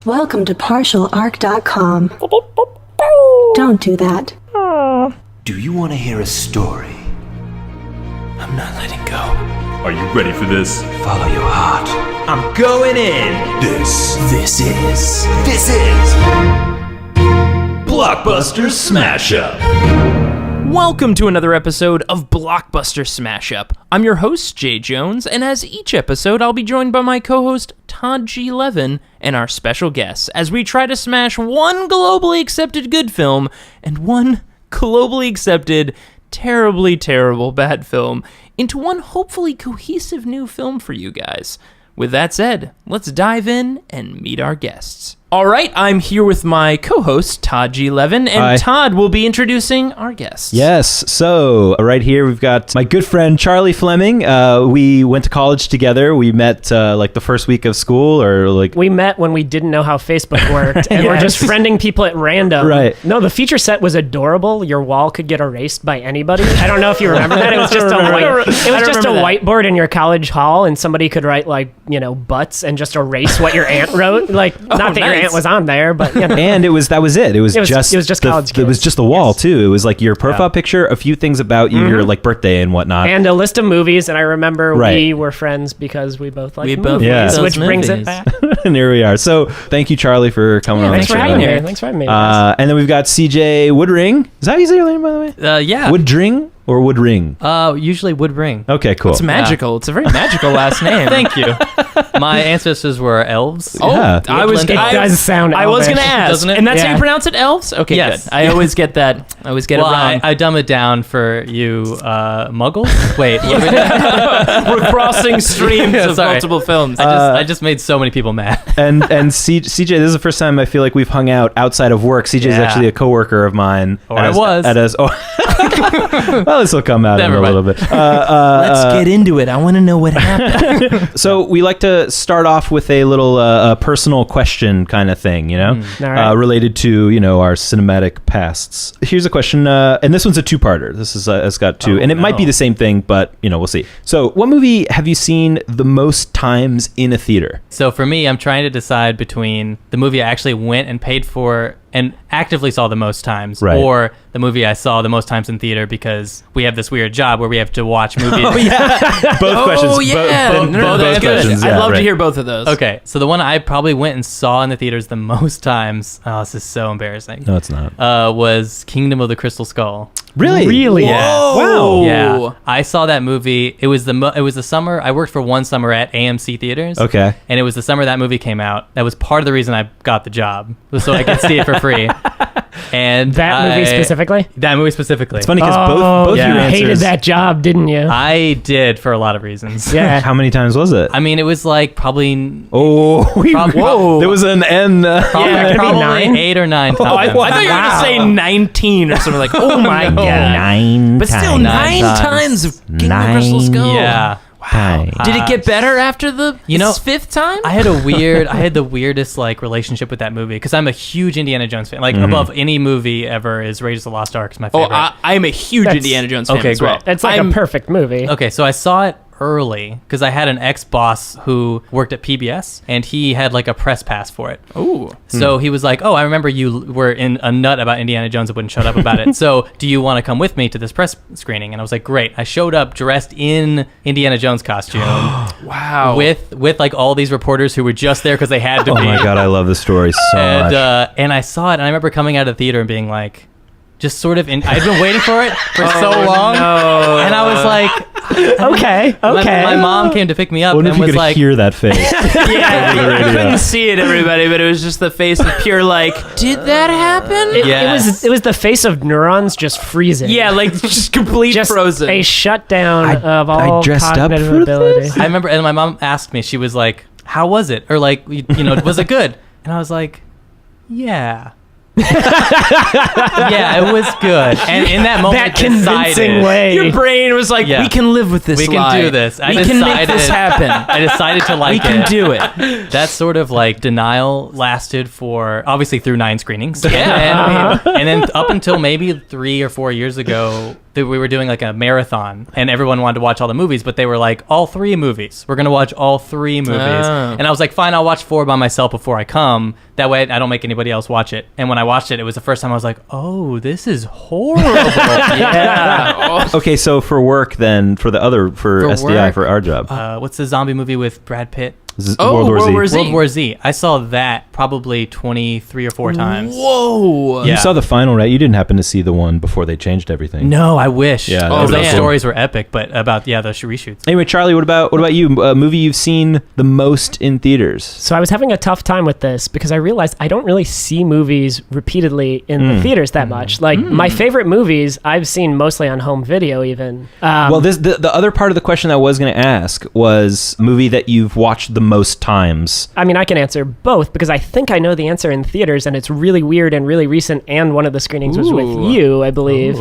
Welcome to partialarc.com. Don't do that. Do you want to hear a story? I'm not letting go. Are you ready for this? Follow your heart. I'm going in! This is Blockbuster Smash Up! Welcome to another episode of Blockbuster Smash Up. I'm your host, Jay Jones, and as each episode, I'll be joined by my co-host, Todd G. Levin, and our special guests, as we try to smash one globally accepted good film and one globally accepted, terribly terrible bad film into one hopefully cohesive new film for you guys. With that said, let's dive in and meet our guests. All right, I'm here with my co-host, Todd G. Levin, and Hi. Todd will be introducing our guests. Yes, so right here we've got my good friend Charlie Fleming. We went to college together. We met like the first week of school, or like We met when we didn't know how Facebook worked, and we're just friending people at random. Right. No, the feature set was adorable. Your wall could get erased by anybody. I don't know if you remember that. It was just a whiteboard in your college hall, and somebody could write like butts and just erase what your aunt wrote. Like not that your aunt was on there, but and that was it. It was just college kids. It was just the wall too. It was like your profile picture, a few things about you, your like birthday and whatnot, and a list of movies. And I remember we were friends because we both liked movies, Yeah. which brings it back. and here we are. So thank you, Charlie, for coming on. Thanks the for show. having me. Thanks for having me. And then we've got CJ Woodring. Is that how you say your name, by the way? Yeah. Woodring or Woodring? Usually would ring. Okay, cool. It's magical. It's a very magical last name. Thank you. My ancestors were elves. Oh, Yeah. it does sound I was elvish, going to ask. doesn't it? And that's how Yeah. you pronounce it, elves? Okay, Yes. good. I always get that. I always get Well, it wrong. I dumb it down for you muggles. Wait. We're crossing streams of Sorry. multiple films. I just made so many people mad. and CJ, this is the first time I feel like we've hung out outside of work. CJ is Yeah. actually a coworker of mine. Or I was. Well, this will come out in Never a mind. little bit. Let's get into it. I want to know what happened. So we like to start off with a little personal question kind of thing, All right. related to our cinematic pasts. Here's a question, and this one's a two-parter. This is it's got two, and it might be the same thing, but we'll see. So, what movie have you seen the most times in a theater? So for me, I'm trying to decide between the movie I actually went and paid for and actively saw the most times, Right. or the movie I saw the most times in theater because we have this weird job where we have to watch movies. Both questions. Oh, yeah. Both, No, both that's good. questions. I'd yeah, love right. to hear both of those. Okay, so the one I probably went and saw in the theaters the most times, oh, this is so embarrassing, No, it's not. was Kingdom of the Crystal Skull. Really? Really? Yeah. Wow. Yeah, I saw that movie. It was the summer. I worked for one summer at AMC theaters. Okay. And it was the summer that movie came out. That was part of the reason I got the job, so I could see it for free. And That movie specifically? That movie specifically. It's funny because both yeah. your You answers. hated that job, didn't you? I did for a lot of reasons. Yeah. How many times was it? I mean, it was like probably Oh, Whoa. There was an N. probably, Yeah, could it be probably 9? 8 or 9 times. I thought you were going to say 19 or something like, oh my God. 9 But still, times. 9 times. times of Kingdom of the Crystal Skull. Yeah. Wow. Did it get better after the fifth time? I had the weirdest like relationship with that movie because I'm a huge Indiana Jones fan. Like above any movie ever is Raiders of the Lost Ark is my Oh, favorite. I am a huge That's- Indiana Jones fan okay, as well. great. That's like a perfect movie. Okay, so I saw it early because I had an ex-boss who worked at PBS and he had like a press pass for it. Ooh. So he was like, "Oh, I remember you were in a nut about Indiana Jones and wouldn't shut up about it. So do you want to come with me to this press screening?" And I was like, "Great." I showed up dressed in Indiana Jones costume Wow. with like all these reporters who were just there because they had to Oh be. my God, I love this story so much. And I saw it and I remember coming out of the theater and being like, just sort of I'd been waiting for it for so long. no. And I was like, Okay. my mom came to pick me I up wonder if and you was could like, hear that face. Yeah, the I radio. couldn't see it, everybody, but it was just the face of pure like, did that happen? Yes. It was the face of neurons just freezing. Yeah, like just complete just frozen. a shutdown of I all dressed up cognitive for ability. this? I remember, and my mom asked me, she was like, "How was it?" Or like, was it good? And I was like, "Yeah." Yeah, it was good. And in that moment, That convincing way. Your brain was like, Yeah. we can live with this We can lie. do this. I We can make this decided- happen. I decided to like We can it. do it. That sort of like denial lasted for obviously through 9 screenings. Yeah. And then up until maybe 3 or 4 years ago, we were doing like a marathon, and everyone wanted to watch all the movies, but they were like, all 3 movies. We're gonna watch all 3 movies, and I was like, fine, I'll watch 4 by myself before I come. That way, I don't make anybody else watch it. And when I watched it, it was the first time I was like, oh, this is horrible. Yeah. Okay, so for work then, for SDI, work, for our job. What's the zombie movie with Brad Pitt? World War Z. World War Z. I saw that probably 23 or 4 times. Whoa. Yeah. You saw the final, right? You didn't happen to see the one before they changed everything. No, I wish. Yeah, those man. stories were epic, but about the reshoots. Anyway, Charlie, what about you? A movie you've seen the most in theaters? So I was having a tough time with this because I realized I don't really see movies repeatedly in the theaters that much. Like my favorite movies I've seen mostly on home video even. Well, the other part of the question I was going to ask was a movie that you've watched the most times. I mean, I can answer both because I think I know the answer in theaters, and it's really weird and really recent, and one of the screenings was with you, I believe.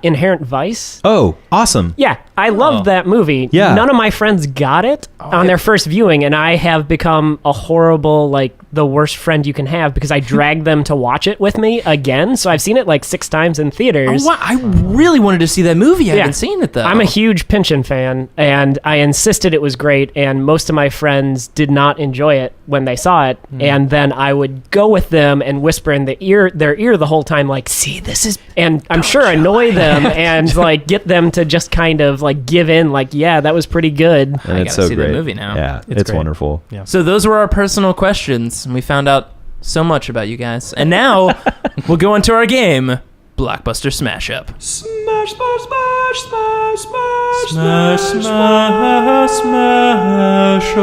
Inherent Vice. Oh, awesome. Yeah, I loved that movie. Yeah. None of my friends got it on their first viewing, and I have become a horrible, the worst friend you can have because I dragged them to watch it with me again. So I've seen it 6 times in theaters. Oh, wow. I really wanted to see that movie. I haven't seen it, though. I'm a huge Pynchon fan, and I insisted it was great, and most of my friends did not enjoy it when they saw it, and then I would go with them and whisper in their ear the whole time, see, this is... And I'm sure annoy them and, get them to just kind of, give in, yeah, that was pretty good. And I it's gotta so see great. that movie now. Yeah, it's great. wonderful. Yeah. So those were our personal questions, and we found out so much about you guys. And now we'll go into our game, Blockbuster Smash Up. Smash, smash, smash, smash, smash, smash, smash, smash,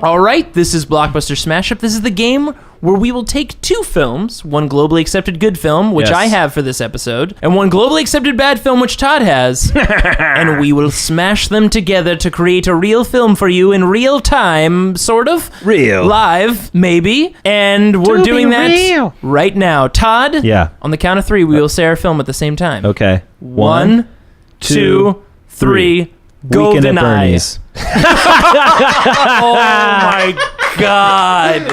All right, this is Blockbuster Smash Up. This is the game where we will take 2 films, one globally accepted good film, which Yes. I have for this episode, and one globally accepted bad film, which Todd has, and we will smash them together to create a real film for you in real time, sort of. Real. Live, maybe. And we're doing that right now. Todd, Yeah. on the count of 3, we will say our film at the same time. Okay. 1, 2, 3. Weekend at GoldenEye. Bernie's. Oh my God.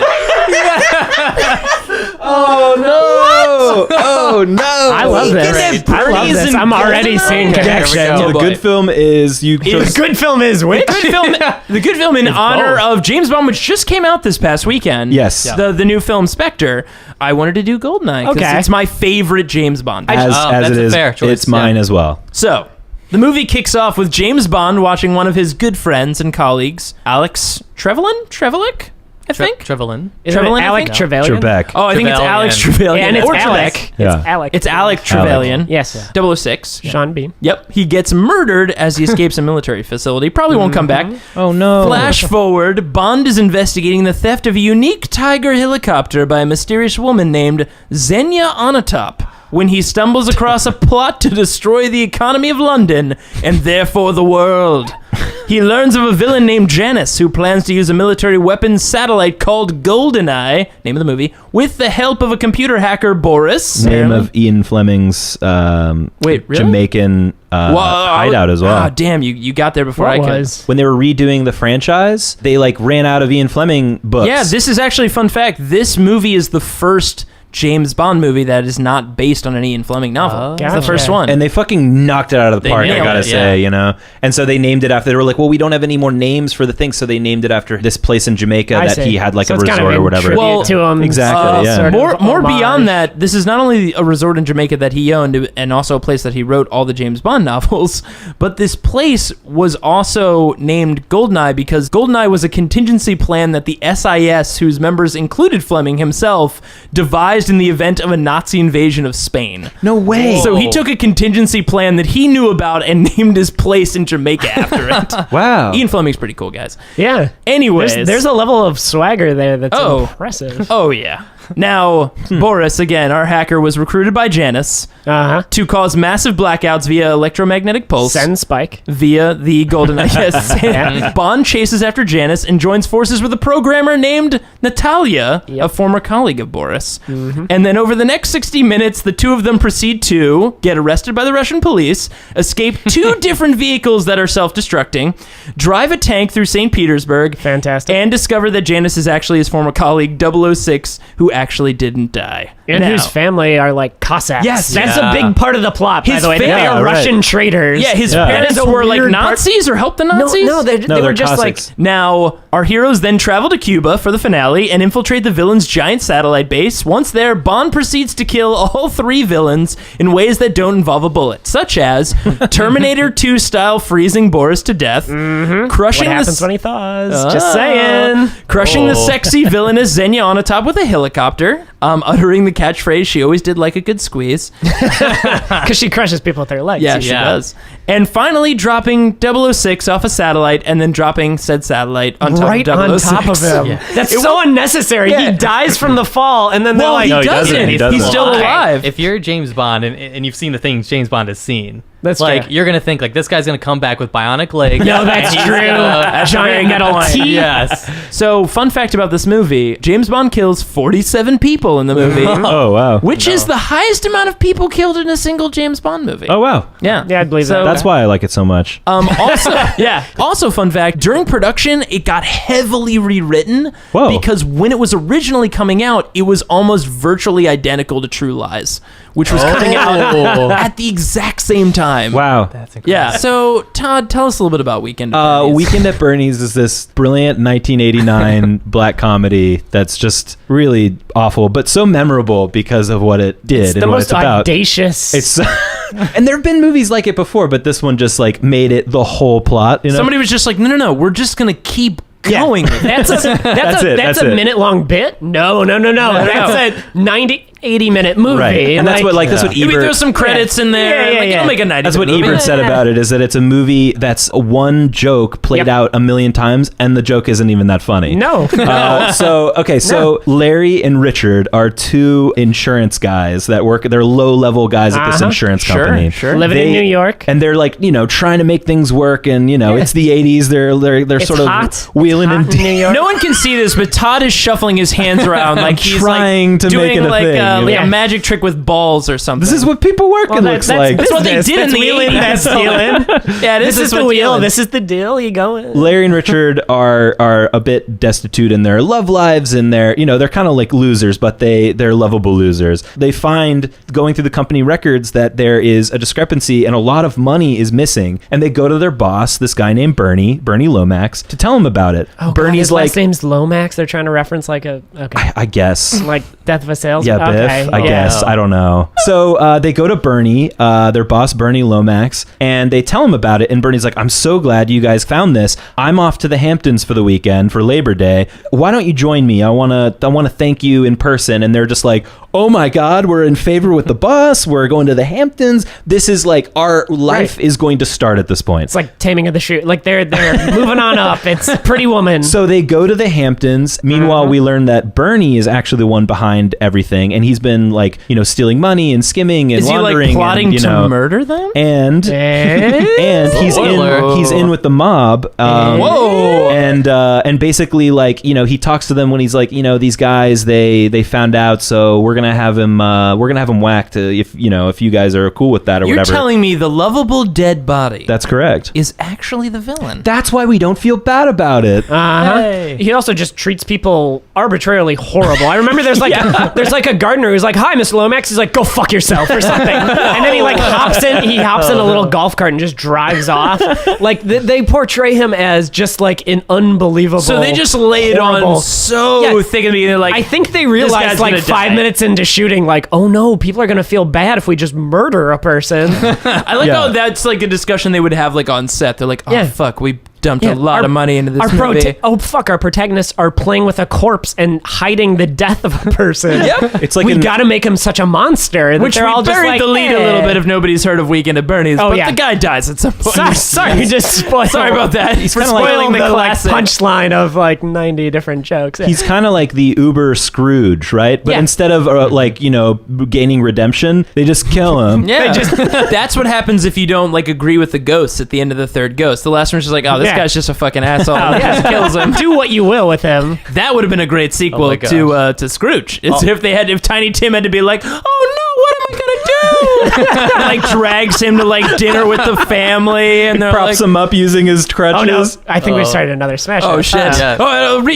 Oh no! I love this. I love this. I'm already seeing connection. So the good film is you. The good film is which? The good film in honor of James Bond, which just came out this past weekend. Yes. The new film Spectre. I wanted to do GoldenEye because Okay. it's my favorite James Bond. as that's it a is, fair choice, it's mine yeah. as well. So, the movie kicks off with James Bond watching one of his good friends and colleagues, Alex Trevelyan, I think. Trevelyan. Isn't it Trevelyan, I Alec think? Trevelyan? Trebek. Oh, I think it's Alex Trevelyan. And it's or Alec. Trebek. Yeah. It's Alec. It's Alec Trevelyan. Yes. 006. Sean Bean. Yep. He gets murdered as he escapes a military facility. Probably won't come back. Oh no! Flash forward, Bond is investigating the theft of a unique Tiger helicopter by a mysterious woman named Xenia Onatop when he stumbles across a plot to destroy the economy of London and therefore the world. He learns of a villain named Janice who plans to use a military weapons satellite called GoldenEye, name of the movie, with the help of a computer hacker, Boris. Name of Ian Fleming's Wait, really? Jamaican hideout as well. Oh, damn, you got there before I What could. was? When they were redoing the franchise, they ran out of Ian Fleming books. Yeah, this is actually a fun fact. This movie is the first James Bond movie that is not based on an Ian Fleming novel. It's the Gotcha. first one. And they fucking knocked it out of the They park, I nailed gotta it, say, yeah. And so they named it after, they were like, well, we don't have any more names for the thing, so they named it after this place in Jamaica I that see. he had So a it's kind resort of or in whatever. tribute Well, to him. exactly, yeah. sort of More homage. beyond that, this is not only a resort in Jamaica that he owned and also a place that he wrote all the James Bond novels, but this place was also named GoldenEye because GoldenEye was a contingency plan that the SIS, whose members included Fleming himself, devised in the event of a Nazi invasion of Spain. No way. So he took a contingency plan that he knew about and named his place in Jamaica after it. Wow. Ian Fleming's pretty cool, guys. Yeah. Anyways. There's a level of swagger there that's Oh. impressive. Oh, yeah. Now, Boris, again, our hacker, was recruited by Janice Uh-huh. to cause massive blackouts via electromagnetic pulse. Send Spike. Via the GoldenEye. Yes. Bond chases after Janice and joins forces with a programmer named Natalia, a former colleague of Boris. And then over the next 60 minutes, the two of them proceed to get arrested by the Russian police, escape 2 different vehicles that are self-destructing, drive a tank through St. Petersburg, Fantastic. and discover that Janice is actually his former colleague 006, who actually didn't die. And Now- whose family are like Cossacks. Yes. That's Yeah. a big part of the plot, by His the way. They family- are Yeah, right. Russian traitors. Yeah, his Yeah. parents That is a were like weird part- Nazis or helped the Nazis? No, they they're were just Cossacks. Now, our heroes then travel to Cuba for the finale and infiltrate the villain's giant satellite base. Once there, Bond proceeds to kill all 3 villains in ways that don't involve a bullet, such as Terminator 2 style freezing Boris to death, like, crushing what the happens when he thaws? Just saying. crushing the sexy villainous Xenia on top with a helicopter, uttering the catchphrase she always did like a good squeeze. Because she crushes people with her legs. Yeah, she does. And finally dropping 006 off a satellite and then dropping said satellite on top Right of on 006. top of him. Yeah. That's so unnecessary. Yeah. He dies from the fall, and then they're Well, like, he No, he doesn't. doesn't. He He's doesn't. still Okay, alive. If you're James Bond and you've seen the things James Bond has seen, That's like fair. you're gonna think like this guy's gonna come back with bionic legs. No, that's and he's true. gonna- Giant metal teeth. Yes. So, fun fact about this movie, James Bond kills 47 people in the movie, Oh, wow. which is the highest amount of people killed in a single James Bond movie. Oh, wow. Yeah. Yeah, I'd believe So- that. That's why I like it so much. Also, Also, fun fact: during production, it got heavily rewritten Whoa. because when it was originally coming out, it was almost virtually identical to True Lies, which was coming out at the exact same time. Wow. That's incredible. Yeah. So, Todd, tell us a little bit about Weekend at Bernie's. Weekend at Bernie's is this brilliant 1989 black comedy that's just really awful, but so memorable because of what it did It's and the what most it's about. audacious. It's and there have been movies like it before, but this one just like made it the whole plot. You know? Somebody was just like, no, we're just gonna keep going with it. That's That's a it. minute long bit. No. That's a 80-minute movie. Right, and that's what that's what Maybe throw Ebert. some credits in there. Yeah, like, yeah. it'll make a 90 That's what movie. Ebert said about it, is that it's a movie that's one joke played Yep. out a million times, and the joke isn't even that funny. No. So Larry and Richard are 2 insurance guys that work. They're low-level guys at this insurance company. Sure. Living in New York. and they're like trying to make things work, and it's the 80s. They're It's sort of hot. wheeling It's hot and in New York. No one can see this, but Todd is shuffling his hands around like he's Trying like to doing make it a like, thing, like Yeah. a magic trick with balls or something. This is what people working looks like. That's what they did in the wheeling, 80s. that's dealing. Yeah, This is the what's wheel. dealing. This is the deal. You going? Larry and Richard are a bit destitute in their love lives, and they're kind of like losers, but they're lovable losers. They find going through the company records that there is a discrepancy and a lot of money is missing, and they go to their boss, this guy named Bernie Lomax, to tell him about it. Oh, Bernie's his like, last name's Lomax. They're trying to reference like a I guess. like Death of a Salesman. Yeah, Biff, Okay, I yeah. guess. I don't know. So they go to Bernie, their boss, Bernie Lomax, and they tell him about it. And Bernie's like, I'm so glad you guys found this. I'm off to the Hamptons for the weekend for Labor Day. Why don't you join me? I want to thank you in person. And they're just like, oh my God, we're in favor with the boss. We're going to the Hamptons. This is like our life is going to start at this point. It's like Taming of the Shrew. Like they're moving on up. It's Pretty Woman. So they go to the Hamptons. Meanwhile, we learn that Bernie is actually the one behind everything, and he's been like, stealing money and skimming and Is he laundering. like plotting and, to murder them? And and he's in with the mob. Whoa! And basically like he talks to them when he's like these guys they found out, so we're gonna have him whacked if you guys are cool with that or You're whatever. telling me the lovable dead body That's correct. is actually the villain. That's why we don't feel bad about it. Hey. He also just treats people arbitrarily horrible. I remember there's like a gardener who's like, "Hi, Mr. Lomax." He's like, "Go fuck yourself" or something. And then he like hops in a little golf cart and just drives off. Like they portray him as just like an unbelievable. So they just lay it horrible- on so Yeah. thick and beginning, like I think they guy's realized like gonna 5 die. minutes into shooting, like, oh no, people are gonna feel bad if we just murder a person. I like how that's like a discussion they would have like on set. They're like, oh Yeah. fuck, we dumped Yeah, a lot of money into this movie. Our protagonists are playing with a corpse and hiding the death of a person. Yep. It's like we got to make him such a monster that Which they're we all just buried like, the lead a little bit if nobody's heard of Weekend at Bernie's. Oh, but yeah. the guy dies at some point. Sorry, just spoil. Sorry about that. He's For kinda like- spoiling the classic. punchline of like 90 different jokes. He's kind of like the Uber Scrooge, right? But Yeah. instead of gaining redemption, they just kill him. Yeah, that's what happens if you don't like agree with the ghosts at the end of the third ghost. The last one's just like, oh, this guy's just a fucking asshole. And just kills him. Do what you will with him. That would have been a great sequel my to Scrooge. It's if Tiny Tim had to be like, oh no, what am I gonna do? Like drags him to like dinner with the family, and they're Props him up using his crutches. Oh no, I think we started another smash. oh shit. Yeah.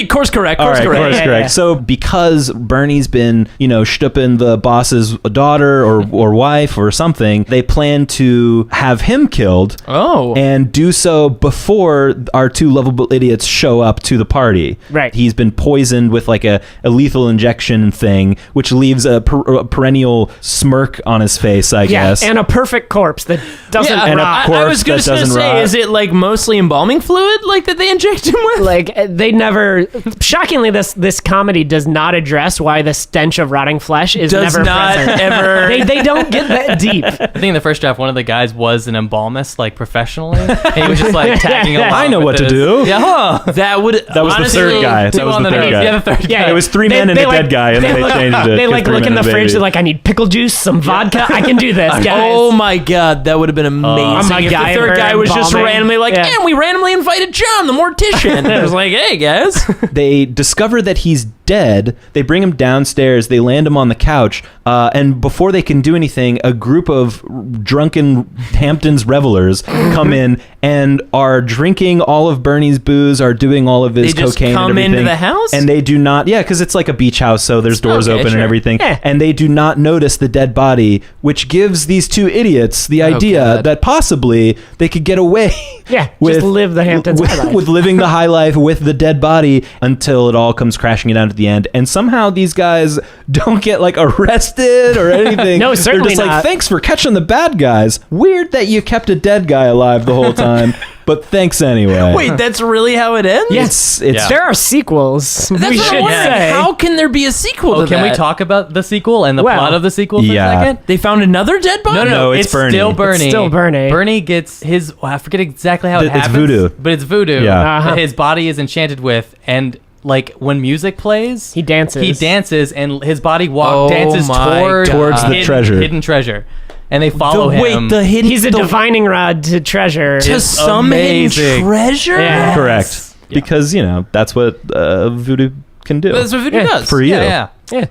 Course correct. All Course right, correct. course correct. yeah. So because Bernie's been, shtupping the boss's daughter or wife or something, they plan to have him killed. Oh. And do so before our two lovable idiots show up to the party. Right. He's been poisoned with like a lethal injection thing, which leaves a perennial smirk on his face, I guess. And a perfect corpse that doesn't Yeah, And a rot. corpse I was that gonna doesn't say, rot. is it like mostly embalming fluid, like that they inject him with? Like they never. Shockingly, this comedy does not address why the stench of rotting flesh is Does never not present. ever. They don't get that deep. I think in the first draft, one of the guys was an embalmist, like professionally. And he was just like tagging along. I know with what to this. do. Yeah, huh? That would. That was the third guy. That was the third guy. Yeah, the third guy. It was three men and a dead guy, and then they changed it. They like 'cause look three in men the and a fridge. baby. They're like, I need pickle juice, some vodka. I can do this, guys. Oh my god, that would have been amazing. I'm a If the guy third for guy was just embalming. randomly like, Yeah. and we randomly invited John, the mortician. It was like, hey guys. They discover that he's dead. They bring him downstairs. They land him on the couch. And before they can do anything, a group of drunken Hamptons revelers come in and are drinking all of Bernie's booze, are doing all of his They just cocaine come and everything. into the house? And they do not, because it's like a beach house, so there's doors Okay, open sure. and everything. Yeah. And they do not notice the dead body, which gives these two idiots the idea God. that possibly they could get away. Yeah, just live the Hamptons high life. with living the high life with the dead body until it all comes crashing down at the end. And somehow these guys don't get like arrested or anything. No, They're certainly just like, not. thanks for catching the bad guys. Weird that you kept a dead guy alive the whole time, but thanks anyway. Wait, that's really how it ends? It's Yeah. There are sequels. That's we what should I'm wondering. say. How can there be a sequel to Can that? we talk about the sequel and the Well, plot of the sequel for yeah. a second? They found another dead body? No, it's Bernie. Still Bernie. It's still Bernie. Bernie gets his. Well, I forget exactly how it It's happens. voodoo. But it's voodoo. Yeah. Uh-huh. That his body is enchanted with, and like when music plays, He dances. He dances, and his body Oh dances my Towards the hidden, treasure. hidden treasure, and they follow him. He's a divining rod to treasure. to some amazing. hidden treasure? Yeah. correct. Yeah. Because, that's what voodoo can do. That's what voodoo Yeah. does. For you. Yeah, Yeah.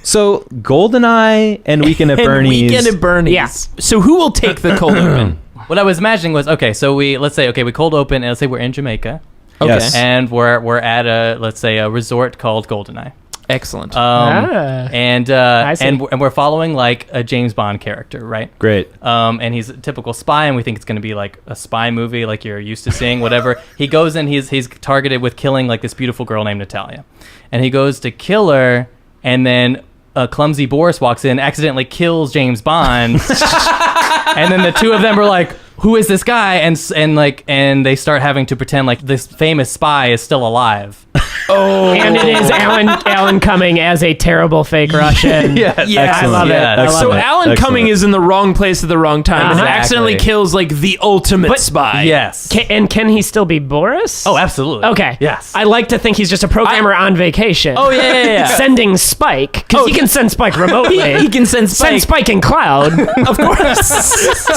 So, GoldenEye and Weekend at And Bernie's. Weekend at Bernie's. Yeah. So who will take the cold open? What I was imagining was so we cold open, and let's say we're in Jamaica, Okay. Yes. and we're at a resort called GoldenEye. Excellent. And I see. and we're following like a James Bond character, right? Great. And he's a typical spy, and we think it's going to be like a spy movie, like you're used to seeing. Whatever. He goes in, he's targeted with killing like this beautiful girl named Natalia, and he goes to kill her, and then a clumsy Boris walks in, accidentally kills James Bond, and then the two of them are like, who is this guy? And they start having to pretend like this famous spy is still alive. And it is Alan Cumming as a terrible fake Russian. Yes. Yeah, I love it. Yes. I love So it. Alan Excellent. Cumming is in the wrong place at the wrong time and Exactly. accidentally kills like the ultimate spy. Yes. Can he still be Boris? Oh, absolutely. Okay. Yes. I like to think he's just a programmer on vacation. Oh, yeah. Sending Spike, because he can send Spike remotely. He can send Spike. Send Spike in cloud. Of course.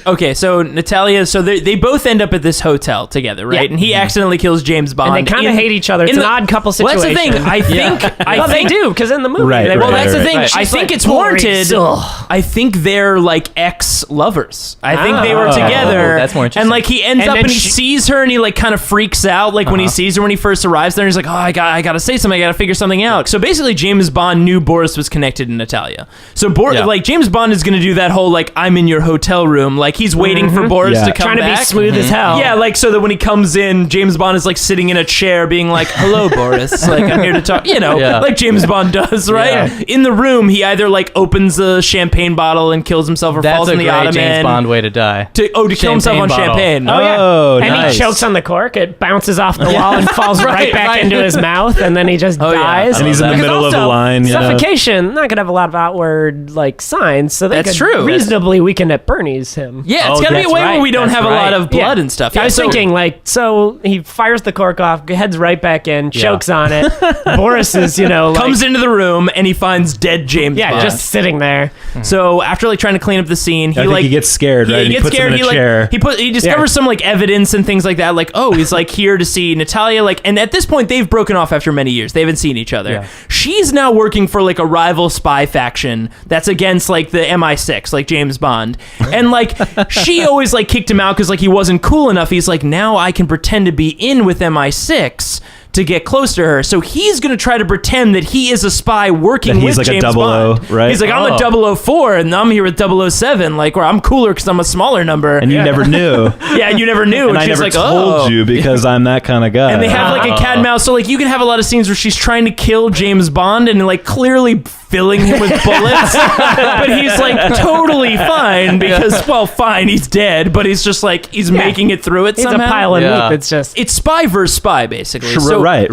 Okay, so Natalia, so they both end up at this hotel together, right? Yeah. And he accidentally kills James Bond. And they kind of hate each other. It's an odd couple Well, situation. that's the thing. I Well, think they do, because in the movie. Right, they right, were Well, like, that's the thing. right. I She's think like, it's warranted. Boris, I think they're like ex-lovers. I think they were Oh, together. that's more interesting. And like he ends And up then and he sees her and he like kind of freaks out. Like when he sees her when he first arrives there, he's like, oh, I got to say something. I got to figure something out. So basically, James Bond knew Boris was connected to Natalia. So like James Bond is going to do that whole like I'm in your hotel room. Like he's waiting for Boris Yeah. to come trying to back. be smooth as hell. Yeah, like so that when he comes in, James Bond is like sitting in a chair being like, hello, Boris. Like, I'm here to talk, Yeah. like James Bond does, right? Yeah. In the room, he either like opens a champagne bottle and kills himself or That's falls a in the great ottoman. James Bond way to die. To kill himself on Champagne bottle. champagne. Oh, yeah. Oh, and nice. he chokes on the cork. It bounces off the wall and falls right back right. into his mouth, and then he just Oh, yeah. dies. And he's in the Because middle of also, a line. Suffocation, not going to have a lot of outward like signs, so they That's could true. reasonably Weekend at Bernie's him. Yeah, it's Oh, got to be a that's way where right. we don't That's have a lot right. of blood and stuff. I Yeah, was so- thinking, like, so he fires the cork off, heads right back in, chokes on it. Boris is, comes into the room and he finds dead James Bond. just sitting there. So after like trying to clean up the scene, he gets scared, right? He and gets scared. Him in a chair. He discovers some like evidence and things like that. Like, oh, he's like here to see Natalia. Like, and at this point, they've broken off after many years. They haven't seen each other. Yeah. She's now working for like a rival spy faction that's against like the MI6, like James Bond. And like she always like kicked him out because like he wasn't cool enough. He's like, now I can pretend to be in with MI6 to get close to her. So he's going to try to pretend that he is a spy working with like James a Bond. 00, right? He's like, I'm a 004 and I'm here with 007, like where I'm cooler because I'm a smaller number. And you never knew. Yeah, you never knew. And I she's never like, told you because I'm that kind of guy. And they have like a cat and mouse. So like you can have a lot of scenes where she's trying to kill James Bond and like clearly filling him with bullets. But he's like totally fine because, well, fine, he's dead, but he's just like, he's making it through it He's somehow. a pile of meat. It's spy versus spy, basically. Sure, So right.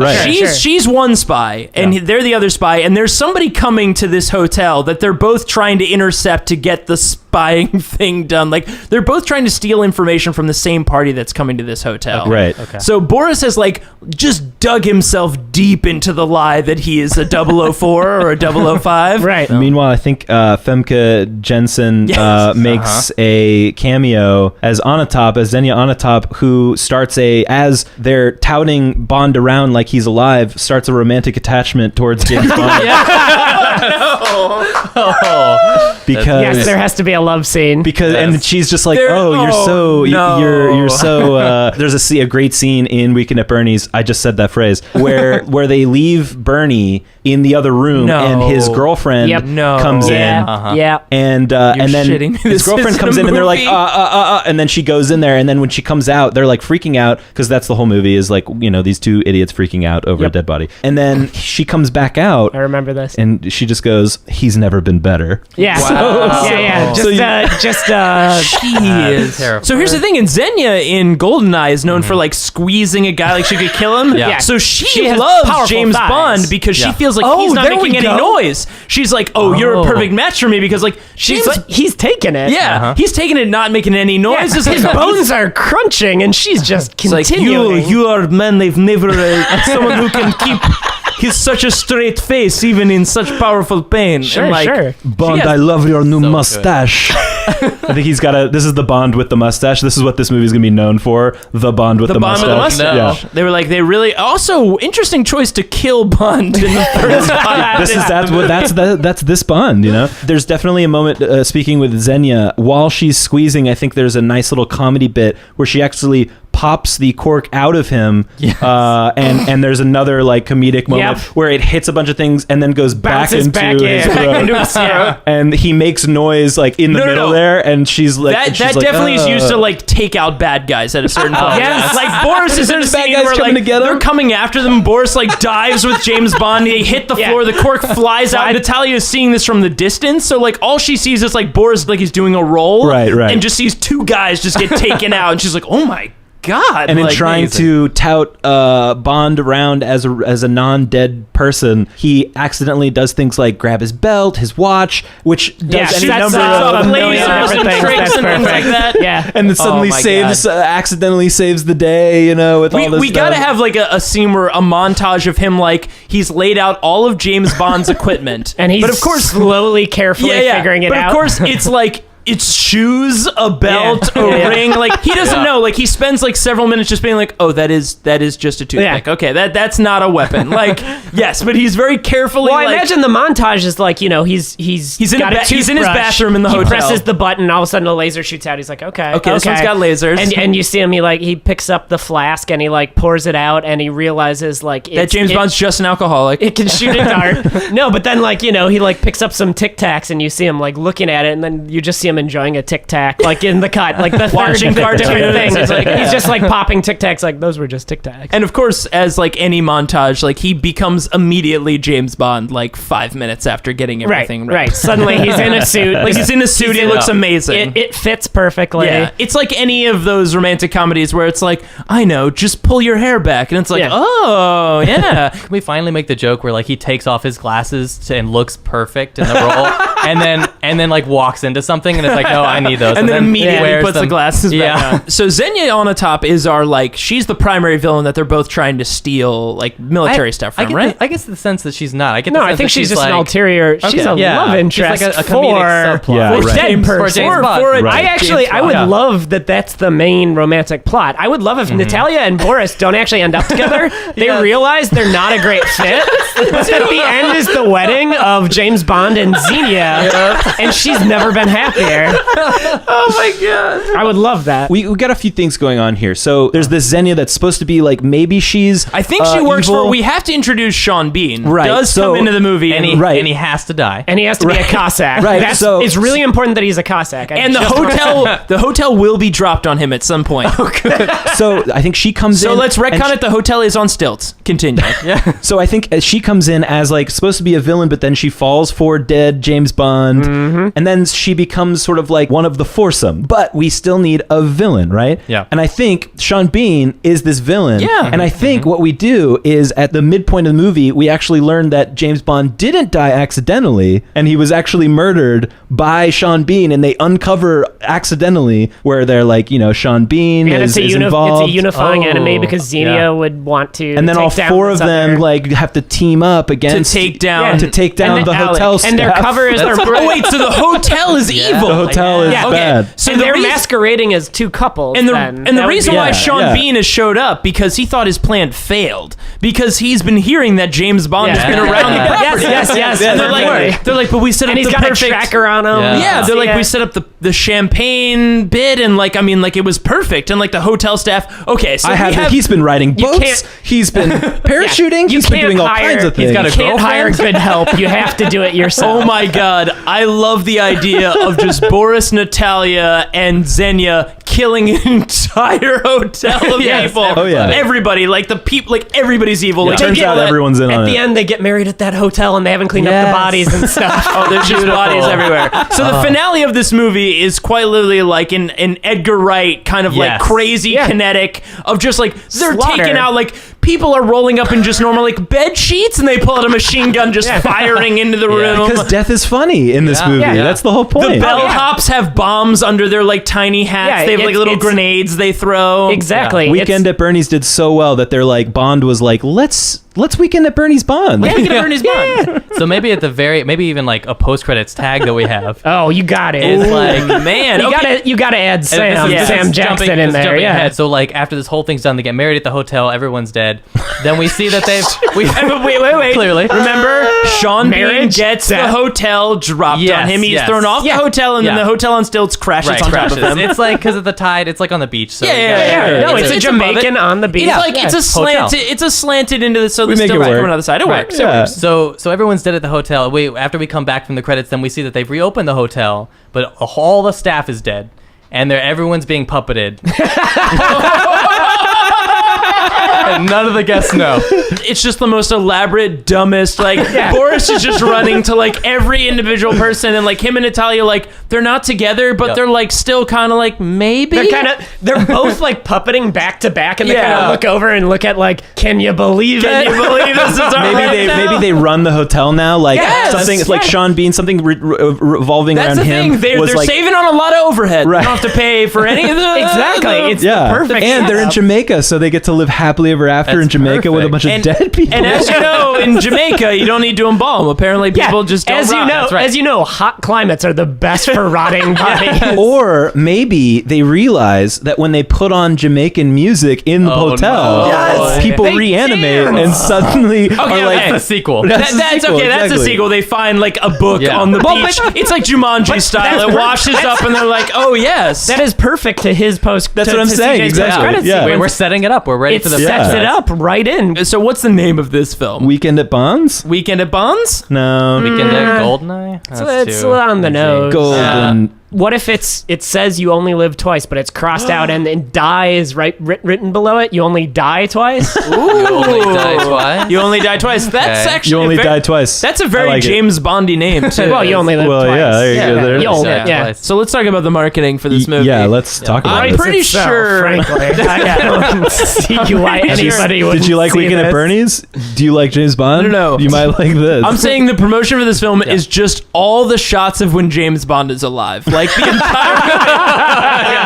She's one spy, and they're the other spy, and there's somebody coming to this hotel that they're both trying to intercept to get the spying thing done. Like, they're both trying to steal information from the same party that's coming to this hotel. Right. Okay. So Boris has, like, just dug himself deep into the lie that he is a 004 or a 005. Right. Meanwhile, I think Femke Jensen makes a cameo as Xenia Onatop, who starts as they're touting Bond around like he's alive, starts a romantic attachment towards James Bond. Because yes, there has to be a love scene. And she's just like, you're so. There's a great scene in Weekend at Bernie's. I just said that phrase where they leave Bernie in the other room and his girlfriend comes in. Yeah. And then his girlfriend comes in and they're like, and then she goes in there, and then when she comes out, they're like freaking out because that's the whole movie is like, these two idiots freaking out over a dead body. And then she comes back out. I remember this. And she just goes, he's never been better. Yeah. Wow. Yeah. She is terrible. So here's the thing: Xenia in GoldenEye is known for like squeezing a guy like she could kill him. Yeah. So she has loves powerful James thighs. Bond because she feels like he's not making any noise. She's like, you're a perfect match for me because like She's like, he's taking it. yeah, he's taking it, not making any noise. Yeah, his bones are crunching, and she's just continuing. Like, you are man. They've never someone who can keep. He's such a straight face, even in such powerful pain. Sure, and like, sure. Bond, I love your new mustache. I think he's got this is the Bond with the mustache. This is what this movie is going to be known for. The Bond with the Bond mustache. with the mustache. Yeah. They were like, they really also interesting choice to kill Bond in the first Bond. That's this Bond, There's definitely a moment speaking with Xenia while she's squeezing. I think there's a nice little comedy bit where she actually pops the cork out of him, and there's another like comedic moment where it hits a bunch of things and then goes back into his throat. And he makes noise like in the middle there, and she's like, that definitely is used to like take out bad guys at a certain point. Yes. Like Boris is in a scene where like they're coming after them. Boris like dives with James Bond. They hit the floor. The cork flies out. Natalia is seeing this from the distance, so like all she sees is like Boris like he's doing a roll, right, and just sees two guys just get taken out, and she's like, oh my God. And in trying to tout Bond around as a non-dead person, he accidentally does things like grab his belt, his watch, which does any number of lasers and tricks and things like that. Yeah. And then suddenly accidentally saves the day, with all this we stuff. gotta have like a scene where a montage of him like he's laid out all of James Bond's equipment. And he's but of course slowly, carefully figuring it out. But of course it's like it's shoes, a belt, a ring. Like he doesn't know. Like he spends like several minutes just being like, "Oh, that is just a toothpick. Yeah. Okay, that's not a weapon." Like yes, but he's very carefully. Well, I imagine the montage is like he's in got he's in his bathroom in the hotel. He presses the button, all of a sudden a laser shoots out. He's like, okay, this one's got lasers. And you see him. He picks up the flask and he like pours it out, and he realizes like that James Bond's just an alcoholic. It can shoot a dart. No, but then like he like picks up some Tic Tacs, and you see him like looking at it, and then you just see him enjoying a Tic Tac like in the cut, like the watching cartoons. He's like he's just like popping Tic Tacs, like those were just Tic Tacs. And of course, as like any montage, like he becomes immediately James Bond like 5 minutes after getting everything right. Suddenly he's in a suit. Like he's in a suit. He looks amazing. It fits perfectly. Yeah, it's like any of those romantic comedies where it's like, I know, just pull your hair back, and it's like, oh yeah. Can we finally make the joke where like he takes off his glasses and looks perfect in the role? and then like walks into something and it's like, no, I need those. And then immediately wears puts the them. glasses back on. So Xenia on the top is our, like, she's the primary villain that they're both trying to steal, like, military stuff from, right? I guess the sense that she's not. I get No, the sense I think that she's just like, an ulterior. She's a love interest She's like a for comedic subplot. Yeah, for right. dead person. For James Bond. Right. I would love that. That's the main romantic plot. I would love if Natalia and Boris don't actually end up together. They realize they're not a great fit. At the end is the wedding of James Bond and Xenia, and she's never been happier. Oh my god. I would love that. We got a few things going on here. So there's this Xenia that's supposed to be like, maybe she's I think she works evil. for. We have to introduce Sean Bean. Right, Does so- come into the movie And he has to die. And he has to be a Cossack. Right, That's, so- it's really important that he's a Cossack. and the hotel will be dropped on him at some point. So I think she comes in. So let's and retcon it. The hotel is on stilts. Continue. So I think she comes in as like supposed to be a villain, but then she falls for dead James Bond, and then she becomes sort of like one of the foursome. But we still need a villain, right? Yeah. And I think Sean Bean is this villain. Yeah. And I think what we do is at the midpoint of the movie, we actually learn that James Bond didn't die accidentally, and he was actually murdered by Sean Bean, and they uncover accidentally where they're like, Sean Bean And is it's involved. a unifying Oh, enemy because Xenia yeah. would want to. And then take all down four this of them other- like have to team up against To take down- to take down And the Alec. hotel And their staff. cover is their. Oh wait, so the hotel is evil. The hotel is Yeah. bad. So And the they're reason- masquerading as two couples. And the then. and the That would reason be- why Yeah, Sean yeah. Bean has showed up because he thought his plan failed because he's been hearing that James Bond has been around the property. Yes. And they're like, but we set up And he's the got perfect a tracker on him. Yeah, they're like, we set up the champagne bit, and like, I mean, like, it was perfect, and like the hotel staff. Okay, so He's been riding You boats. can't- He's been parachuting. You He's been can't doing all hire- kinds of he's things. got a You can't hire girlfriend? good help. You have to do it yourself. Oh my god, I love the idea of just Boris, Natalia, and Xenia killing an entire hotel of Yes, people. Oh, yeah. Everybody, like the people, like everybody's evil. Yeah, Like, turns they get out let- everyone's in At on the it. end, they get married at that hotel and they haven't cleaned up the Yes. bodies and stuff. Oh, there's just bodies everywhere. So the finale of this movie is quite literally like an Edgar Wright kind of like Yes. crazy kinetic of just like they're Slaughter. taking out like people are rolling up in just normal like bed sheets and they pull out a machine gun just firing into the room. Because death is funny in this movie. Yeah. That's the whole The point. bellhops have bombs under their like tiny hats. Yeah, they have like little it's- grenades they throw. Exactly. Weekend at Bernie's did so well that they're like, Bond was like, let's Weekend at Bernie's Bond. Yeah, we can burn his bond. So maybe at the maybe even like a post credits tag that we have. Oh, you got it. Is like Man, you okay. gotta add Sam, this is Sam Jackson jumping- in this is there. jumping Yeah. ahead. So like after this whole thing's done, they get married at the hotel. Everyone's dead. Then we see that Wait. clearly. Remember, Sean Bean Marriage, gets death. the hotel dropped Yes, on him. He's yes. thrown off Yeah. the hotel, and then Yeah. the hotel on stilts crashes Right, on crashes. top of him. It's like because of the tide. It's like on the beach. So Yeah, you yeah, gotta- yeah. No, it's a It's above Jamaican it. on the beach. It's like it's a Hotel. slanted. It's a slanted into the so We the make still it back work. from another side. It Right. works. Yeah. So everyone's dead at the hotel. After we come back from the credits, then we see that they've reopened the hotel, but all the staff is dead, and everyone's being puppeted. And none of the guests know. It's just the most elaborate, dumbest. Like Boris is just running to like every individual person, and like him and Natalia, like they're not together, but Yep. they're like still kind of like maybe. They're both like puppeting back to back, and they kind Yeah. of look over and look at like, can you believe Can it? you believe this is our Maybe they run the hotel now, like Yes. something like Yes. Sean Bean, something revolving That's around the him. thing. They're was like, saving on a lot of overhead. Right. They don't have to pay for any of the Exactly. It's yeah, the perfect. and they're in setup. Jamaica, so they get to live happily ever after in That's Jamaica with a bunch perfect. of dead people. And as you know, in Jamaica, you don't need to embalm. Apparently, people just don't as you rot. know, That's right. as you know, hot climates are the best for rotting bodies. Or maybe they realize that when they put on Jamaican music in the Oh, hotel, no. Yes. people They reanimate dance. and suddenly are okay. like, That's a sequel. That's a That's sequel, okay. That's a exactly. sequel. They find like a book Yeah. on the Well, beach. but- It's like Jumanji style. It washes up, and they're like, "Oh yes." That is perfect to his post. That's to- what I'm to saying, CJ's exactly. post-credits Yeah. sequence. We're setting it up. We're ready It for the sets franchise. it up right in. So what's the name of this film? Weekend at Bonds? Weekend at Bonds? No. Weekend at GoldenEye. It's on the nose. Golden. What if it says you only live twice, but it's crossed out and then die is written below it? You only die twice? You only die twice. You only die twice. That's Okay. actually You only die twice. That's a very I like it. James Bondy name too. Well, you only live Well, twice. yeah, there you go. There it You is. only- yeah. Twice. So let's talk about the marketing for this movie. Yeah, let's talk about I'm it. pretty So, sure. frankly, I don't see why anybody would. Did you like Weekend at Bernie's? Do you like James Bond? No. You might like this. I'm saying the promotion for this film is just all the shots of when James Bond is alive. Like the entire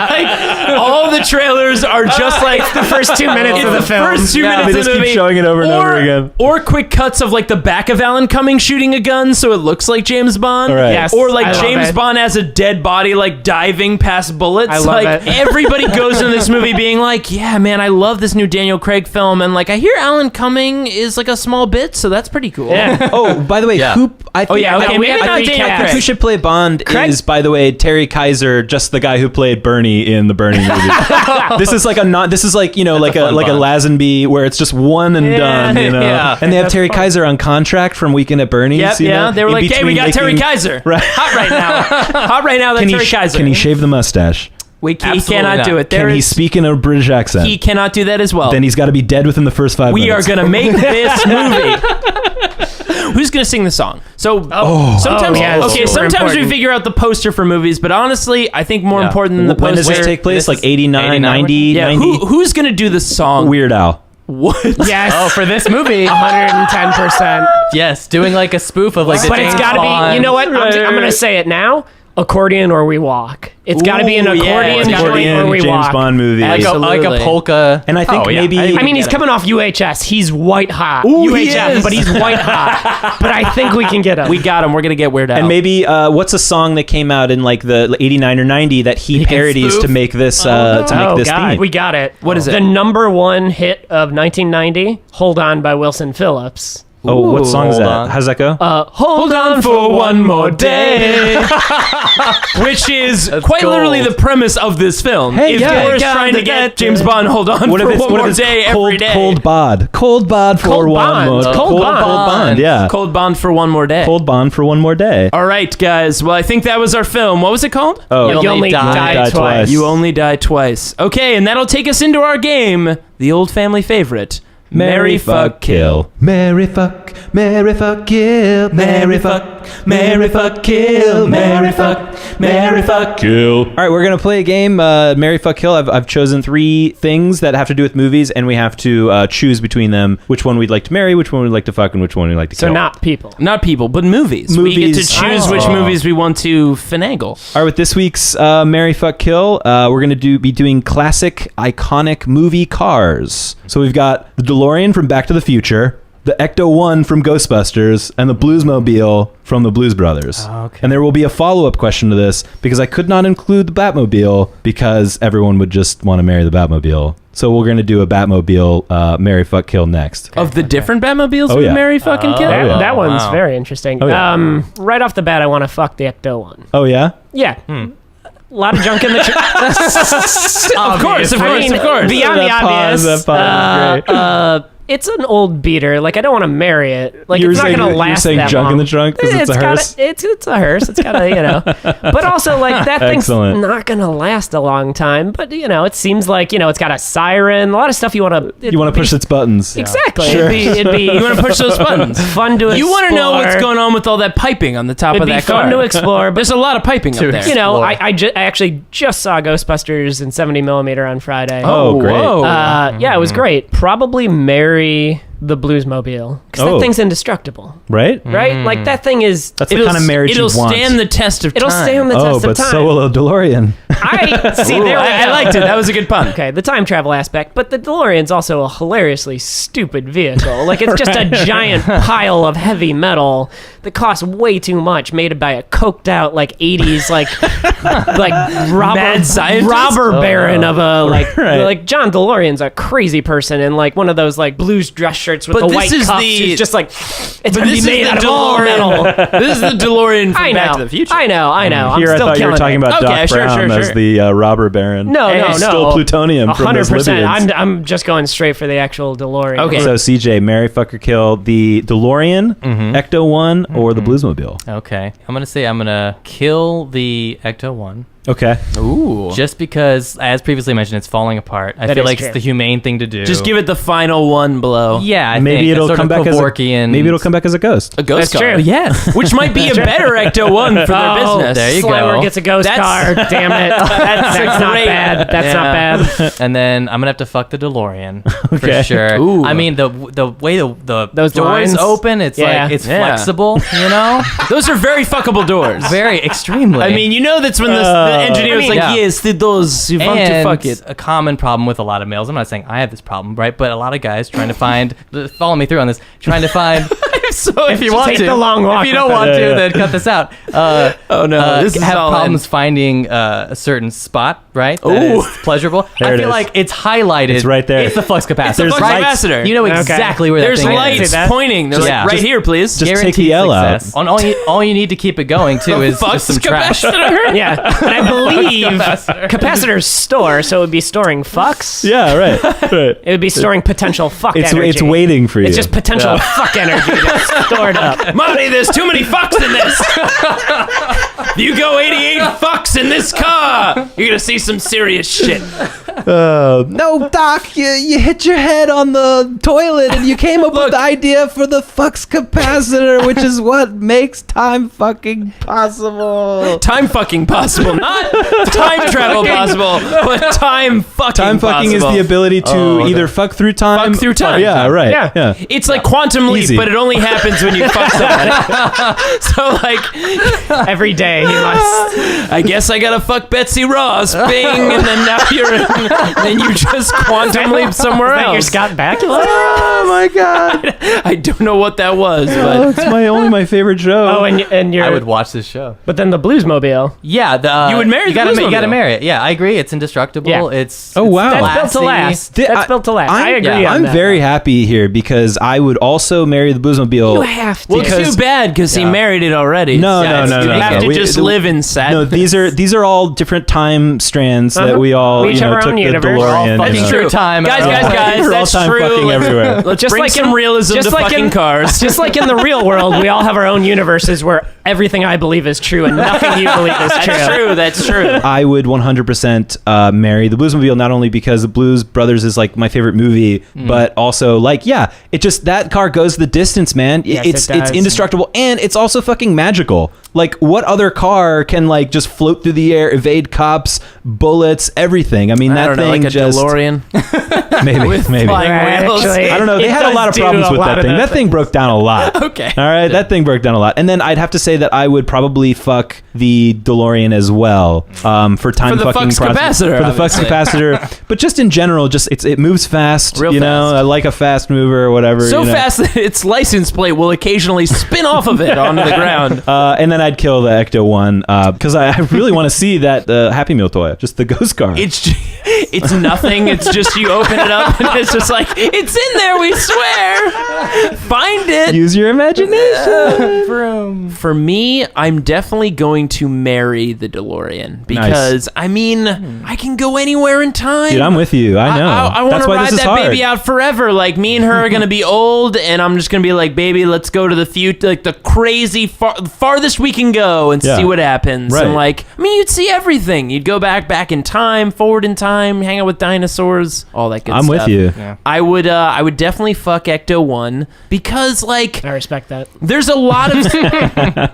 like, all the trailers are just like the first 2 minutes of the film. First 2 minutes they of just the keep movie. showing it over and over again. Or quick cuts of like the back of Alan Cumming shooting a gun so it looks like James Bond. All right. Yes, Or I like love James it. Bond as a dead body like diving past bullets. I love like it. everybody goes into this movie being like, yeah, man, I love this new Daniel Craig film, and like I hear Alan Cumming is like a small bit, so that's pretty cool. Yeah. Oh, by the way, Yeah. who? I think, yeah, okay, we maybe have not to Daniel recast. Craig. who should play Bond is, by the way, Terry Kaiser, just the guy who played Bernie in the Bernie movie. This is like like a fun like a Bond. Lazenby where it's just one and done, you know. yeah. And they have Terry Kaiser on contract from Weekend at Bernie's. Yep, you yeah. know, They were in like, hey, we between got Terry making- Kaiser. Right. Hot right now. Hot right now, that's Can Terry he, Kaiser. can he shave the mustache? he Absolutely cannot not. do it. There Can he is- speak in a British accent? He cannot do that as well. Then he's got to be dead within the first 5 We are minutes. going to make this movie. Who's going to sing the song? So sometimes, yeah, it's okay, super sometimes we important. figure out the poster for movies, but honestly, I think more Yeah. important than the When poster. does this take place? This Like is 89, 89? 90, Yeah, 90? who's going to do the song? Weird Al. What? Yes. Oh, for this movie. 110%. Yes, doing like a spoof of like the But it's James got to be. Bond. You know what? I'm going to say it now. Accordion or we walk. It's got to be an Ooh, yeah, accordion it's gotta joint be or we James walk. Bond movie. like Absolutely. a polka. And I think Oh, yeah. maybe... I mean, he's coming off UHS. He's white hot. Ooh, he UHF, is. but he's white hot. But I think we can get him. We got him. We're going to get Weird Al. And maybe what's a song that came out in like the 89 or 90 that he parodies spoof? to make this theme? We got it. What is it? The number one hit of 1990, Hold On by Wilson Phillips. Oh, what song is Hold that? on. How's that go? Hold on for one more day. which is quite gold. literally the premise of this film. Hey, is yeah. Doris trying to get James Bond hold on What for if it's, one what more if it's day cold, every day. cold bod? Cold bod for Cold one Bond. more. Cold Bond. Cold Bond, yeah. Cold Bond for one more day. Cold bond for one more day. All right, guys. Well, I think that was our film. What was it called? Oh, You only die die twice. You Only Die Twice. Okay, and that'll take us into our game, the old family favorite, Marry, Fuck, Kill. Marry, fuck, marry, fuck, kill. Marry, fuck, marry, fuck, kill. Marry, fuck, marry, fuck, kill. All right, we're going to play a game, Marry, Fuck, Kill. I've chosen 3 things that have to do with movies, and we have to choose between them which one we'd like to marry, which one we'd like to fuck, and which one we'd like to So kill. not people. Not people, but movies. We get to Movies. choose which movies we want to finagle. All right, with this week's Marry, Fuck, Kill, we're going to be doing classic, iconic movie cars. So we've got the DeLorean from Back to the Future, the Ecto-1 from Ghostbusters, and the Bluesmobile from the Blues Brothers. Okay. And there will be a follow-up question to this because I could not include the Batmobile because everyone would just want to marry the Batmobile. So we're going to do a Batmobile Marry, Fuck, Kill next. Of the different Batmobiles Oh, we yeah. marry, fucking kill? That, yeah. that one's Wow. very interesting. Oh, yeah. Right off the bat, I want to fuck the Ecto one. Oh, yeah? Yeah. A lot of junk in the... Of course, of course. Beyond the That pause, obvious. that pause is great. It's an old beater. Like, I don't want to marry it. Like, You were it's not saying- going to you're last saying that junk long. in the trunk 'cause it's a hearse? It's a hearse. It's got a, But also, like, that thing's Excellent. not going to last a long time. But, it seems like, it's got a siren. A lot of stuff you want to... You want to push its buttons. Exactly. Sure. It'd be You want to push those buttons. fun to explore. You want to know what's going on with all that piping on the top It'd of be that fun car. to explore. But There's a lot of piping up there. explore. I actually just saw Ghostbusters in 70mm on Friday. Oh, great. whoa. Yeah, it was great. Probably marry the Bluesmobile because Oh. that thing's indestructible, Right? right? Like that thing is. That's the kind of marriage you It'll want. stand the test of time. It'll stay on the Oh, test but of time. so will a DeLorean. I see. Ooh, There we I go. liked it. That was a good pun. Okay, the time travel aspect, but the DeLorean's also a hilariously stupid vehicle. Like it's just a giant pile of heavy metal that costs way too much, made by a coked out like 80s like Mad scientist? robber baron no. of a Right. like John DeLorean's a crazy person in like one of those like blues dress shirts t-shirts with But the this white is cups. the- He's just like, it's But gonna be this is made the out of all metal. This is the DeLorean from I Back know. to the Future. I know. I'm Here I still thought you were killing talking it. about Okay, Doc sure, Brown sure, as sure. the robber baron. No, and no, he stole no. plutonium from those 100%. Libyans. I'm just going straight for the actual DeLorean. Okay. So CJ, marry, fuck, or kill the DeLorean, Ecto One, or the Bluesmobile. Okay. I'm going to kill the Ecto 1. Okay. Ooh. Just because, as previously mentioned, it's falling apart. I That feel is like true. it's the humane thing to do. Just give it the final one blow. Yeah, I Maybe think. it'll Sort come of back as a, Kevorkian. maybe it'll come back as a ghost. A ghost That's car. true. Yes. Which might be a better Ecto 1 for their business. there you Slimer go. gets a ghost That's- car. Damn it. That's not great- bad. That's not bad. And then I'm gonna have to fuck the DeLorean Okay. for sure. Ooh. I mean the way the Those doors lines? open, it's Yeah. like it's Yeah. flexible, you know, Those are very fuckable doors. very extremely. I mean, you know that's when the engineer was like, yeah. yes, the doors, you want to and fuck it. a common problem with a lot of males. I'm not saying I have this problem, right? But a lot of guys trying to find, follow me through on this, trying to find. So If you want take to, the long walk if you with don't it. want Yeah, to, yeah. then cut this out. Oh, no, this is have all problems in. finding a certain spot, right? That Ooh. is pleasurable. There I it feel is. like it's highlighted. It's right there. It's the flux capacitor. It's the flux Right- capacitor. You know Okay. exactly where There's that thing lights is. that. pointing. They're Just- like, right just- here, please. Just take Guaranteed the L out. success. All you need to keep it going too is just some trash. capacitor. Yeah. And I believe capacitors store, so it would be storing fucks. Yeah, right. Right. It would be storing potential fuck energy. It's waiting for you. It's just potential fuck energy that's stored up. Marty, there's too many fucks in this. You go 88 fucks in this car. You're going to see some serious shit. No, Doc, you hit your head on the toilet and you came up with the idea for the flux capacitor, which is what makes time fucking possible. Time fucking possible. Not time travel possible, but time fucking Time fucking possible. is the ability to either fuck through time. Fuck through time. Yeah, right. Yeah. Yeah. It's like quantum leap, Easy. but it only happens when you fuck somebody. So, like, Every day he must. I guess I gotta fuck Betsy Ross. Bing, and then now you're in, then you just quantum leap somewhere Is that your else. Scott Bakula? Oh my god. I don't know what that was, Oh, but it's only my favorite show. Oh, and you're. I would watch this show. But then the Bluesmobile. Yeah, You would marry you the gotta, you gotta Bluesmobile. marry it. Yeah, I agree. It's indestructible. Yeah. It's Oh, wow. That's built to classy. last. Did- That's built to last. I agree yeah, on I'm that. very happy here because I would also marry the Bluesmobile. You have to. well, too bad because he married it already. No, So no, no, you no, have no. to just live in No, sadness. these are all different time strands that we all We each have our took own the universe. We're all DeLorean. fucking and, true. True. Time. Guys, We're all that's time true. fucking everywhere. Let's Just bring like some in- realism just to like fucking in- cars. Just like in the real world, we all have our own universes where everything I believe is true and nothing you believe is true. That's true. That's true. I would 100% marry the Bluesmobile, not only because the Blues Brothers is like my favorite movie, but also like, yeah, it just, that car goes the distance, man. Yes, it's it does. indestructible, and it's also fucking magical. Like, what other car can like just float through the air, evade cops, bullets, everything? I mean, I that don't know, thing like a just DeLorean. maybe. flying wheels. Actually, I don't know. They it had a does lot of do problems a with lot that of thing. That thing broke down a lot. Okay. All right, that thing broke down a lot. And then I'd have to say that I would probably fuck the DeLorean as well for time For the fucking flux capacitor, for the flux obviously. capacitor. But just in general, just it moves fast. Real you know, fast. I like a fast mover or whatever. So you know. fast that its license plate will occasionally spin off of it onto the ground. And then I'd kill the Ecto one because I really want to see that Happy Meal toy, just the ghost car. It's nothing. It's just you open it up and it's just like, it's in there, we swear. Find it. Use your imagination. For me, I'm definitely going to marry the DeLorean because, I mean, I can go anywhere in time. Dude, I'm with you. I know. I want That's to why ride this is that hard. baby out forever. Like, me and her are going to be old, and I'm just going to be like, baby, let's go to the future, like the crazy farthest we can go and Yeah. see what happens. Right. And like, I mean, you'd see everything. You'd go back in time, forward in time, hang out with dinosaurs, all that good stuff. I'm with you. I would definitely fuck Ecto 1 because like I respect that. there's a lot of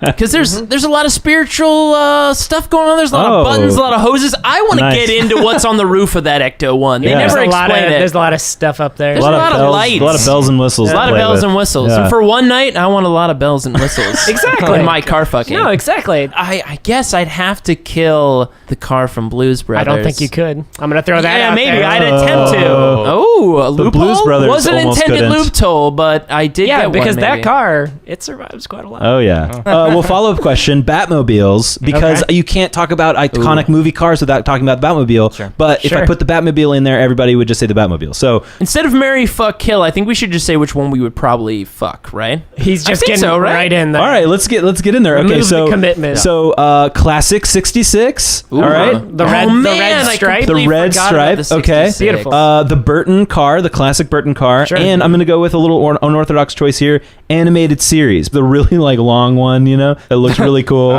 because there's a lot of spiritual stuff going on. There's a lot of buttons, a lot of hoses. I want to Nice. get into what's on the roof of that Ecto 1. They Yeah. never There's a lot of explain it. there's a lot of stuff up there. There's a lot of bells, lights. a lot of bells and whistles. A to lot of play bells with. and whistles. Yeah. And for one night, I want a lot of bells and whistles. Exactly. In my car fucking. No, exactly. I guess I'd have to kill the car from Blues I Brothers. don't think you could. I'm gonna throw that Yeah, out maybe. there. I'd attempt to. Oh, a loophole? Blues Brothers wasn't almost intended couldn't. loophole, but I did Yeah, get because one, that maybe. car, it survives quite a lot. Oh yeah. Well, follow-up question: Batmobile Batmobiles because you can't talk about iconic movie cars without talking about the Batmobile. Sure. But if I put the Batmobile in there, everybody would just say the Batmobile. So instead of marry, fuck, kill, I think we should just say which one we would probably fuck, right? He's just getting right in there. all right, let's get in there. Remove Okay, so the commitment. So classic 66. All right. The red stripe. The red stripe. Okay. Beautiful. The Burton car, the classic Burton car, Sure. and I'm gonna go with a little unorthodox choice here: animated series, the really long one, that looks really cool.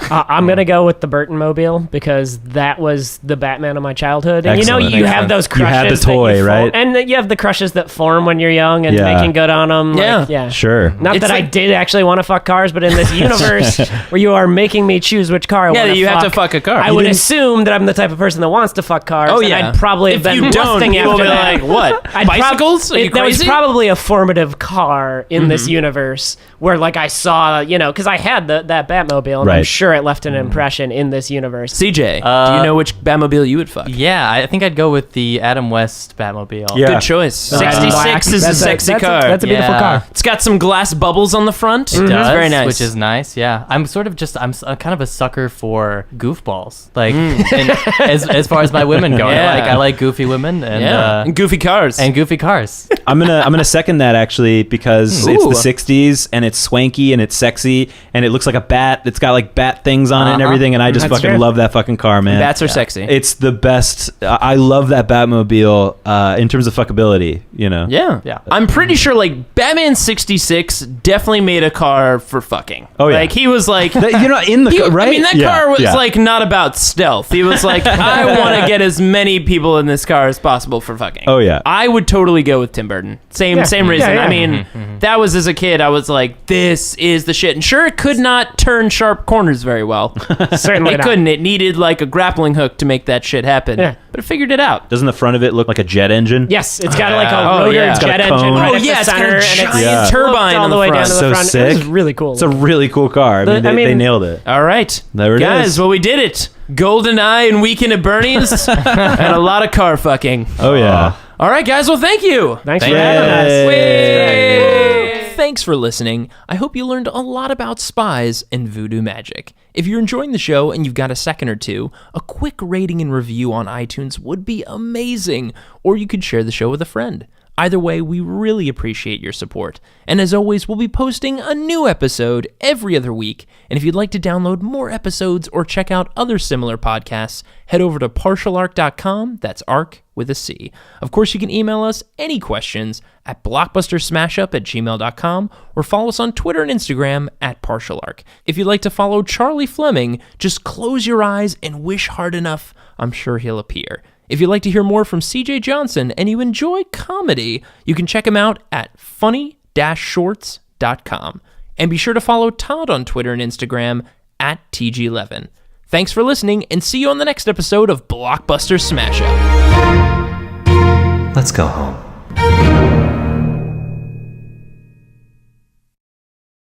I'm gonna go with the Burton Mobile because that was the Batman of my childhood. And Excellent. you have those crushes. You had the toy, right? And you have the crushes that form when you're young and making good on them. Yeah. Sure. Not that I did actually want to fuck cars, but in this universe where you are making me choose which car I want to fuck, you have to fuck a car. I would assume that I'm the type of person that wants to fuck cars. Oh, and yeah. I'd probably have been lusting after that. Like, what? Bicycles? Are you That was crazy? probably a formative car in this universe where, I saw, because I had that Batmobile, and I'm Right. sure it left an impression in this universe. CJ, do you know which Batmobile you would fuck? Yeah, I think I'd go with the Adam West Batmobile. Yeah. Good choice. 66 is a sexy car. That's a beautiful Yeah. car. It's got some glass bubbles on the front. It does, It's very nice. which is nice. Yeah, I'm kind of a sucker for goofballs. And as far as my women go, Yeah. I like goofy women and and goofy cars. and goofy cars. I'm gonna second that actually because it's Ooh. the 60s and it's swanky and it's sexy and it looks like a bat. It's got bat things on it and everything, and I just That's fucking true. love that fucking car, man. Bats are sexy. It's the best. I love that Batmobile in terms of fuckability. Yeah. Yeah. I'm pretty sure Batman 66 definitely made a car for fucking. Oh, yeah. He was like In the car, right? I mean, that Yeah, car was yeah. not about stealth. He was like, I want to get as many people in this car as possible for fucking. Oh, yeah. I would totally go with Tim Burton. Same reason. Yeah. I mean, that was as a kid. I was like, this is the shit. And sure, it could not turn sharp corners very well. Certainly It not. couldn't. It needed a grappling hook to make that shit happen. Yeah. But it figured it out. Doesn't the front of it look like a jet engine? Yes, it's got a Oh, rotor yeah. It's got jet a engine cone. right Oh, at yeah, the it's got a center, giant and it's turbine all on the the way front. down to the So front. sick. It was really cool. It's a really cool car. I mean, they nailed it. All right. There it Guys, is. well, we did it. GoldenEye and Weekend at Bernie's and a lot of car fucking. Oh yeah. All right, guys. Well, thank you. Thanks for having us. Yay. Thanks for listening. I hope you learned a lot about spies and voodoo magic. If you're enjoying the show and you've got a second or two, a quick rating and review on iTunes would be amazing, or you could share the show with a friend. Either way, we really appreciate your support. And as always, we'll be posting a new episode every other week. And if you'd like to download more episodes or check out other similar podcasts, head over to partialarc.com. That's arc with a C. Of course, you can email us any questions at blockbustersmashup@gmail.com or follow us on Twitter and Instagram at partialarc. If you'd like to follow Charlie Fleming, just close your eyes and wish hard enough. I'm sure he'll appear. If you'd like to hear more from CJ Johnson and you enjoy comedy, you can check him out at funny-shorts.com. And be sure to follow Todd on Twitter and Instagram at TG11. Thanks for listening and see you on the next episode of Blockbuster Smash Up. Let's go home.